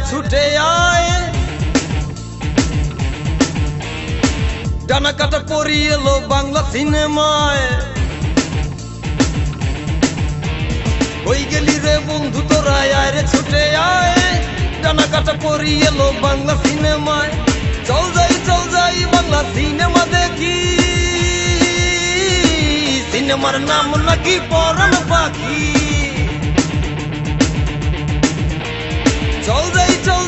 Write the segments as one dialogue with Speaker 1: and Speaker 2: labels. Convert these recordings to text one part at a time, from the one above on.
Speaker 1: ছুটে আয়, ডানা কাটা পরি এলো বাংলা সিনেমায়। ওই গেলি রে বন্ধু তোরা আয় রে ছুটে আয়, ডানা কাটা পরি এলো বাংলা সিনেমায়। চল যাই বাংলা সিনেমা দেখি, সিনেমার নাম নাকি পরাণ পাখি। চল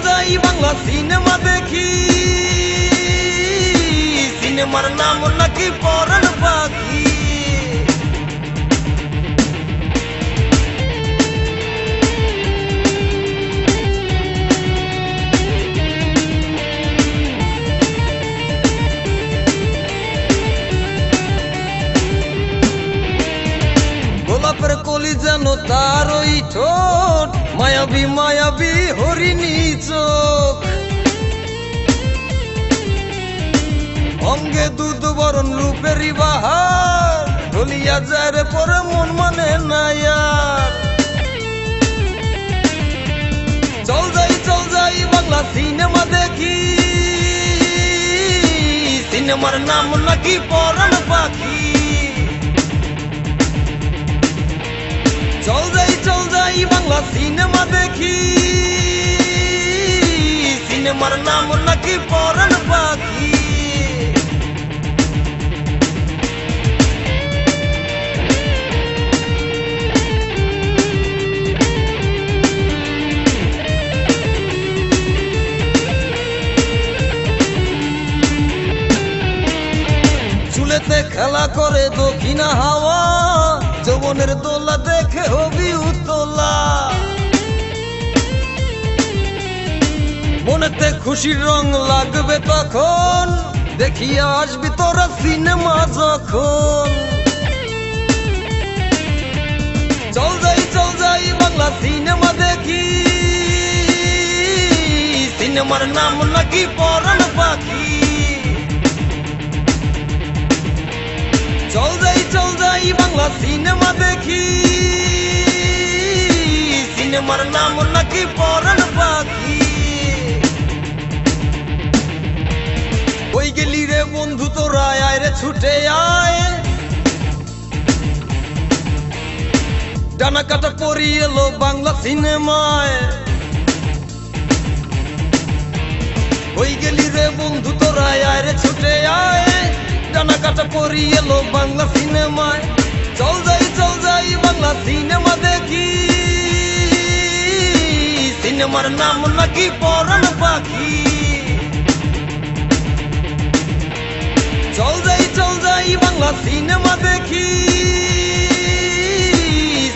Speaker 1: যাই বাংলা সিনেমা দেখি, সিনেমার নাম নাকি পরাণ পাখি। গোলাপের কলি যেন তার ওই ঠোঁট, মায়াবী মায়াবী হরিণী চোখ। অঙ্গে দুধ বরণ রূপেরই বাহার, ঢলিয়া যায় রে পরে মন মানে না আর। চল যাই বাংলা সিনেমা দেখি, সিনেমার নাম নাকি পরাণ পাখি। চল যাই বাংলা সিনেমা দেখি, সিনেমার নাম নাকি পরাণ পাখি। চুলেতে খেলা করে দক্ষিণা হাওয়া, যৌবনের দোলা দেখে হবি উতলা। মনেতে খুশির রং লাগবে তখন, দেখিয়া আসবি তোরা সিনেমা যখন। চল যাই বাংলা সিনেমা দেখি, সিনেমার নাম নাকি পরাণ পাখি। চল যাই বাংলা সিনেমা দেখি, সিনেমার নাম নাকি পরাণ পাখি। ওই গেলি রে বন্ধু তোরা আয় রে ছুটে আয়, ডানা কাটা পরি এলো বাংলা সিনেমায়। ওই গেলি রে বন্ধু তোরা আয় রে ছুটে আয়, ডানা কাটা পরি এলো বাংলা সিনেমায়। চল যাই বাংলা সিনেমা দেখি, সিনেমার নাম নাকি পরাণ পাখি। চল যাই বাংলা সিনেমা দেখি,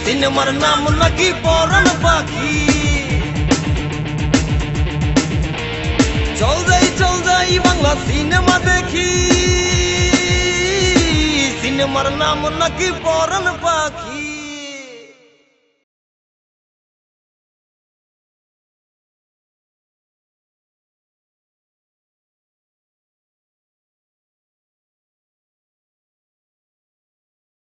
Speaker 1: সিনেমার নাম নাকি পরাণ পাখি। চল যাই বাংলা সিনেমা দেখি, সিনেমার নাম নাকি পরাণ পাখি।